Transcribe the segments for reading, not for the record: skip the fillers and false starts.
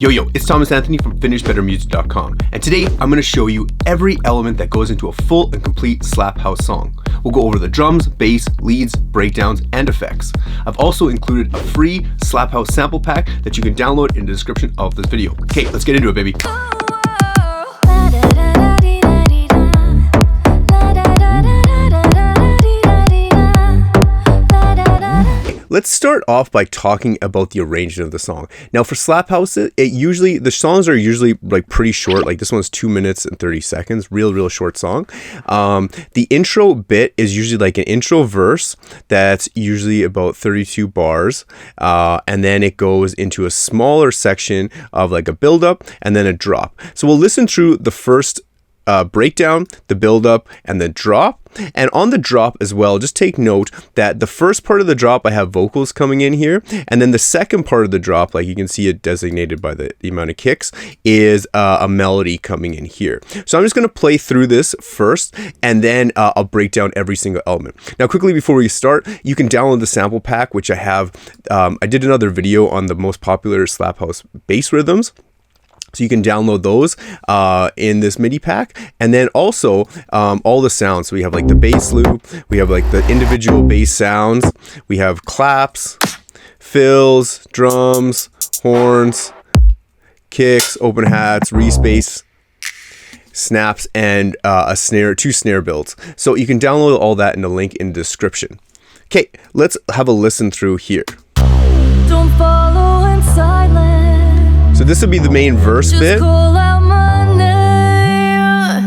Yo, it's Thomas Anthony from FinishBetterMusic.com, and today I'm going to show you every element that goes into a full and complete slap house song. We'll go over the drums, bass, leads, breakdowns, and effects. I've also included a free slap house sample pack that you can download in the description of this video. Okay, let's get into it, baby. Let's start off by talking about the arrangement of the song. Now for slap house, the songs are usually like pretty short. Like this one's 2 minutes and 30 seconds, real short song. The intro bit is usually like an intro verse that's usually about 32 bars. And then it goes into a smaller section of like a build up and then a drop. So we'll listen through the first breakdown, the build up, and the drop. And on the drop as well, just take note that the first part of the drop I have vocals coming in here, and then the second part of the drop, like you can see it designated by the amount of kicks, is a melody coming in here. So I'm just going to play through this first, and then I'll break down every single element. Now quickly before we start, you can download the sample pack, which I have. I did another video on the most popular slap house bass rhythms. So you can download those in this MIDI pack, and then also all the sounds. So we have like the bass loop, we have like the individual bass sounds, we have claps, fills, drums, horns, kicks, open hats, respace, snaps, and two snare builds. So you can download all that in the link in the description. Okay, let's have a listen through here. Don't follow in silence. So this would be the main verse bit. Call out my name.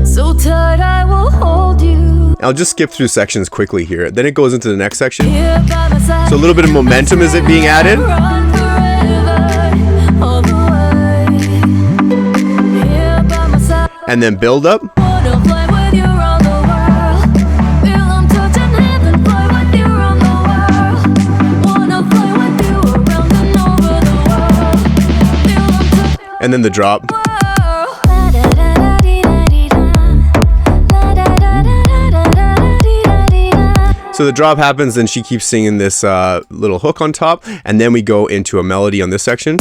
So tight I will hold you. I'll just skip through sections quickly here. Then it goes into the next section. Here by my side. So a little bit of momentum is it being added. Run forever, all the way. Here by my side. And then build up. Wanna fly with you around the world. Feel I'm touching heaven. Fly with you around the world. Wanna fly with you around and over the world. Feel I'm touching. And then the drop. So the drop happens, and she keeps singing this little hook on top, and then we go into a melody on this section.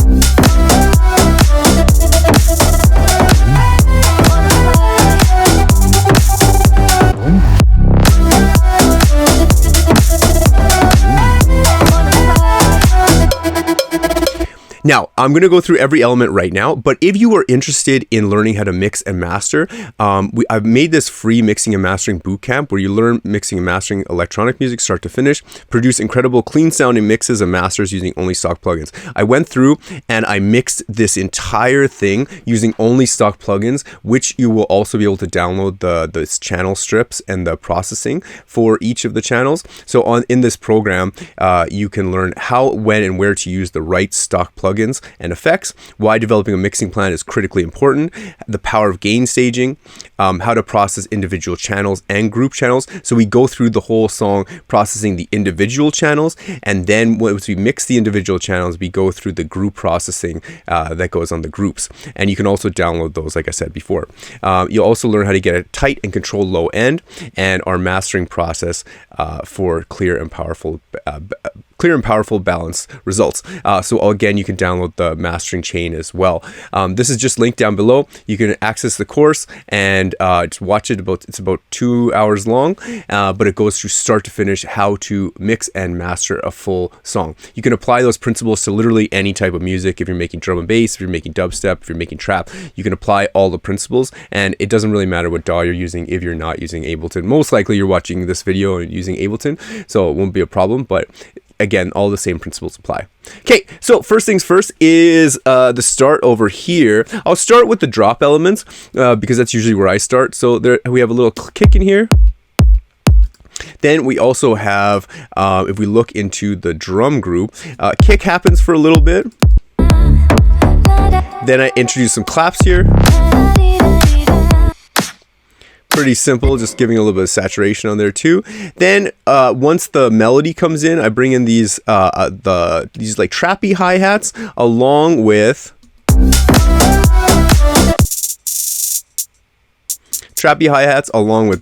Now, I'm going to go through every element right now, but if you are interested in learning how to mix and master, I've made this free mixing and mastering bootcamp where you learn mixing and mastering electronic music start to finish, produce incredible clean sounding mixes and masters using only stock plugins. I went through and I mixed this entire thing using only stock plugins, which you will also be able to download the channel strips and the processing for each of the channels. So in this program, you can learn how, when, and where to use the right stock plugins and effects, why developing a mixing plan is critically important, the power of gain staging, how to process individual channels and group channels. So we go through the whole song processing the individual channels, and then once we mix the individual channels, we go through the group processing that goes on the groups. And you can also download those, like I said before. You'll also learn how to get a tight and controlled low end, and our mastering process for clear and powerful balanced results. So again, you can download the mastering chain as well. This is just linked down below. You can access the course and just watch it. It's about 2 hours long, but it goes through start to finish how to mix and master a full song. You can apply those principles to literally any type of music. If you're making drum and bass, if you're making dubstep, if you're making trap, you can apply all the principles, and it doesn't really matter what DAW you're using if you're not using Ableton. Most likely you're watching this video and using Ableton, so it won't be a problem, but again, all the same principles apply. Okay, so first things first is the start over here. I'll start with the drop elements because that's usually where I start. So there we have a little kick in here. Then we also have, if we look into the drum group, kick happens for a little bit. Then I introduce some claps here. Pretty simple, just giving a little bit of saturation on there too. Then once the melody comes in, I bring in these like trappy hi-hats along with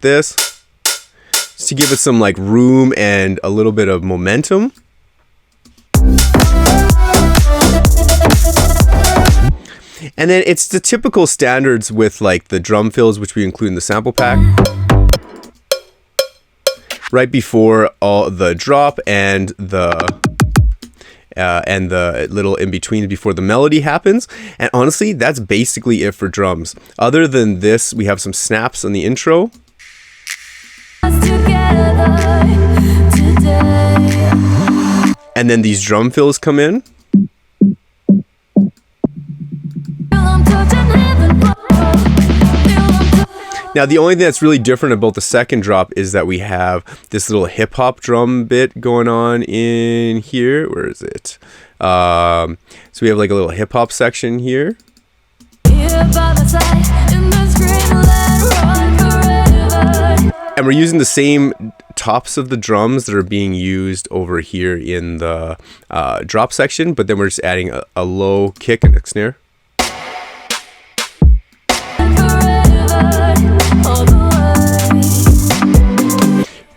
this, just to give it some like room and a little bit of momentum. And then it's the typical standards with like the drum fills, which we include in the sample pack. Right before all the drop and the little in between before the melody happens. And honestly, that's basically it for drums. Other than this, we have some snaps on the intro. And then these drum fills come in. Now, the only thing that's really different about the second drop is that we have this little hip hop drum bit going on in here. Where is it? So we have like a little hip hop section here. And we're using the same tops of the drums that are being used over here in the drop section, but then we're just adding a low kick and a snare.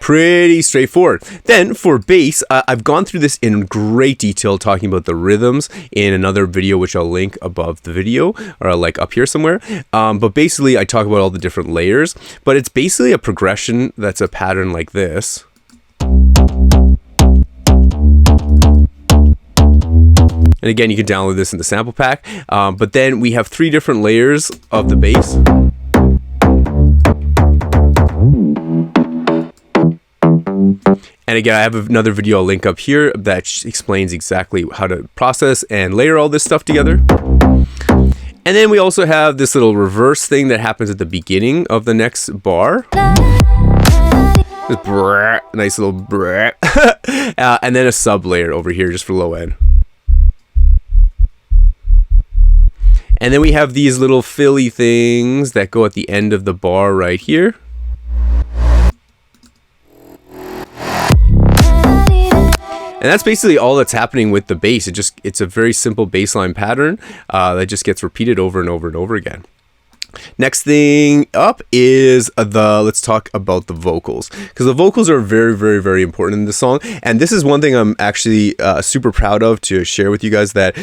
Pretty straightforward. Then for bass, I've gone through this in great detail talking about the rhythms in another video, which I'll link above the video or like up here somewhere. But basically I talk about all the different layers, but it's basically a progression that's a pattern like this. And again, you can download this in the sample pack. But then we have 3 different layers of the bass. And again, I have another video I'll link up here that explains exactly how to process and layer all this stuff together. And then we also have this little reverse thing that happens at the beginning of the next bar. Just brrr, nice little brrr. And then a sub layer over here just for low end. And then we have these little filly things that go at the end of the bar right here. And that's basically all that's happening with the bass. It's a very simple bass line pattern that just gets repeated over and over and over again. Next thing up is let's talk about the vocals, because the vocals are very, very, very important in this song. And this is one thing I'm actually super proud of to share with you guys, that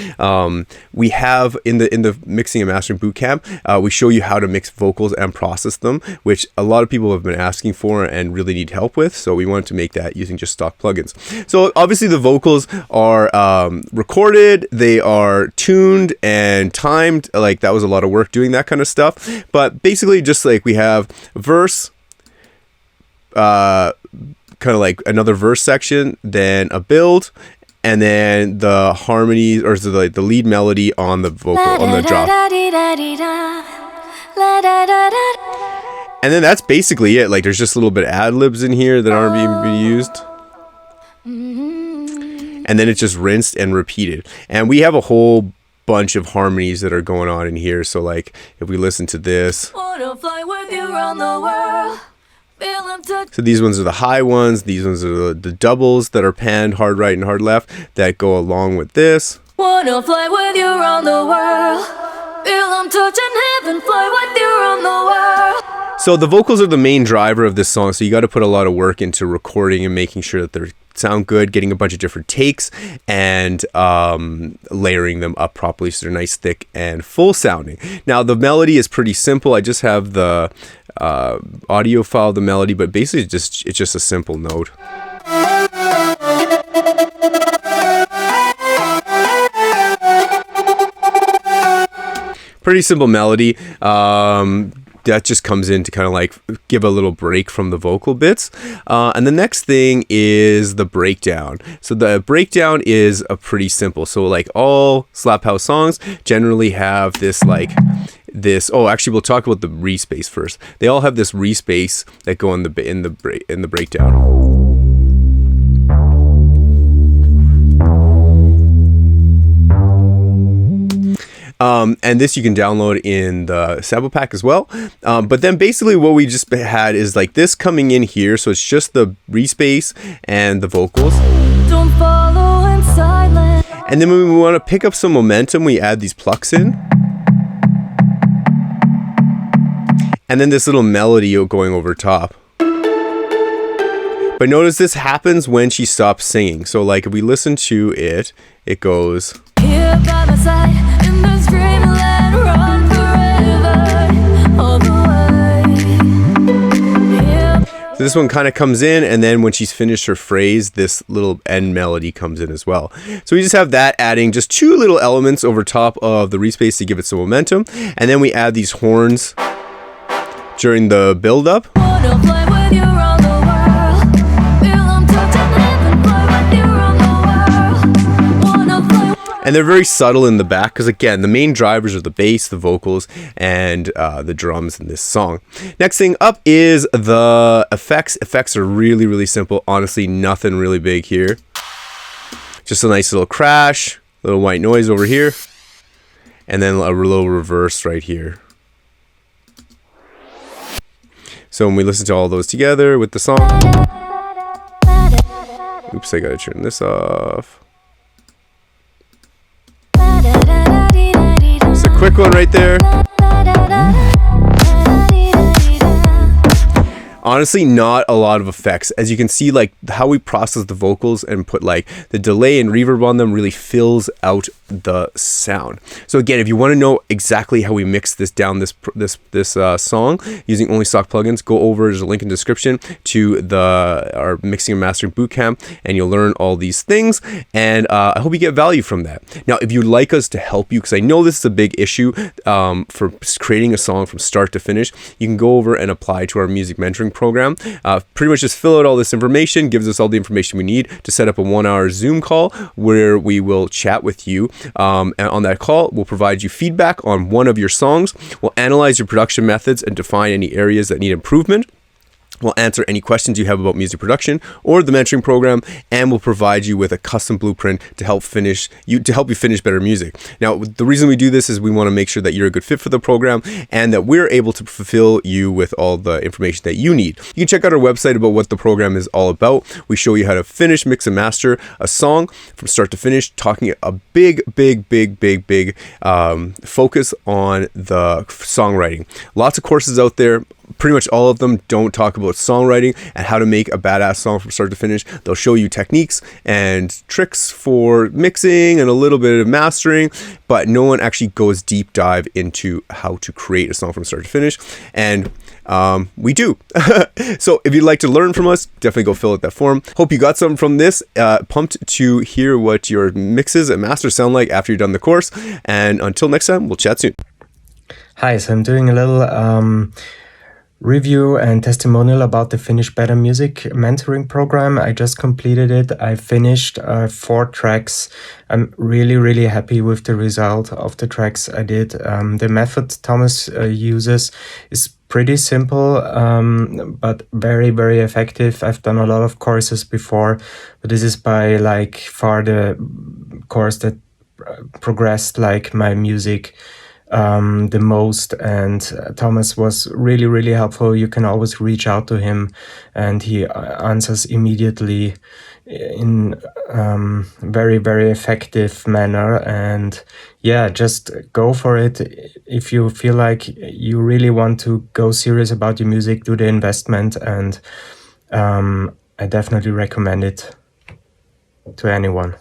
we have in the mixing and mastering bootcamp. We show you how to mix vocals and process them, which a lot of people have been asking for and really need help with. So we wanted to make that using just stock plugins. So obviously the vocals are recorded, they are tuned and timed. Like, that was a lot of work doing that kind of stuff. But basically, just like we have a verse, kind of like another verse section, then a build, and then the harmonies or the lead melody on the vocal, on the drop. And then that's basically it. Like, there's just a little bit of ad-libs in here that aren't being used. And then it's just rinsed and repeated. And we have a whole bunch of harmonies that are going on in here. So like if we listen to this, so these ones are the high ones, these ones are the doubles that are panned hard right and hard left that go along with this. Wanna fly with you around the world, feel I'm touching heaven, fly with you around the world. So the vocals are the main driver of this song, so you got to put a lot of work into recording and making sure that they sound good, getting a bunch of different takes, and layering them up properly so they're nice, thick, and full sounding. Now the melody is pretty simple. I just have the audio file of the melody, but basically it's just a simple note. Pretty simple melody. That just comes in to kind of like give a little break from the vocal bits. And the next thing is the breakdown. So the breakdown is a pretty simple. So like all slap house songs generally have this like this. Oh, actually, we'll talk about the respace first. They all have this respace that go in the breakdown. And this you can download in the sample pack as well. But then basically what we just had is like this coming in here. So it's just the respace and the vocals. Don't follow in silence. And then when we want to pick up some momentum, we add these plucks in. And then this little melody going over top. But notice this happens when she stops singing. So like if we listen to it, it goes. Here by my side in this dreamland. this one kind of comes in, and then when she's finished her phrase, this little end melody comes in as well. So we just have that adding just two little elements over top of the respace to give it some momentum, and then we add these horns during the build up. Wanna fly with you around the world. Feel I'm touching heaven, fly with you around the world. Wanna fly. And they're very subtle in the back because, again, the main drivers are the bass, the vocals, and the drums in this song. Next thing up is the effects. Effects are really, really simple. Honestly, nothing really big here. Just a nice little crash, little white noise over here, and then a little reverse right here. So when we listen to all those together with the song... Oops, I gotta turn this off. It's a quick one right there. Honestly, not a lot of effects. As you can see, like how we process the vocals and put like the delay and reverb on them really fills out the sound. So again, if you want to know exactly how we mix this down, this song using only stock plugins, go over, there's a link in the description to our mixing and mastering bootcamp, and you'll learn all these things. And I hope you get value from that. Now, if you'd like us to help you, because I know this is a big issue for creating a song from start to finish, you can go over and apply to our music mentoring program. Pretty much just fill out all this information, gives us all the information we need to set up a 1-hour Zoom call where we will chat with you. And on that call, we'll provide you feedback on one of your songs. We'll analyze your production methods and define any areas that need improvement. We'll answer any questions you have about music production or the mentoring program, and we'll provide you with a custom blueprint to help you finish better music. Now, the reason we do this is we want to make sure that you're a good fit for the program and that we're able to fulfill you with all the information that you need. You can check out our website about what the program is all about. We show you how to finish, mix, and master a song from start to finish, talking a big focus on the songwriting. Lots of courses out there. Pretty much all of them don't talk about songwriting and how to make a badass song from start to finish. They'll show you techniques and tricks for mixing and a little bit of mastering, but no one actually goes deep dive into how to create a song from start to finish. And we do. So if you'd like to learn from us, definitely go fill out that form. Hope you got something from this. Pumped to hear what your mixes and masters sound like after you've done the course. And until next time, we'll chat soon. Hi, so I'm doing a little review and testimonial about the Finish Better Music mentoring program. I just completed it. I finished 4 tracks. I'm really happy with the result of the tracks I did. The method Thomas uses is pretty simple, but very effective. I've done a lot of courses before, but this is by like far the course that progressed like my music the most, and Thomas was really helpful. You can always reach out to him and he answers immediately in very effective manner. And yeah, just go for it. If you feel like you really want to go serious about your music, do the investment, and I definitely recommend it to anyone.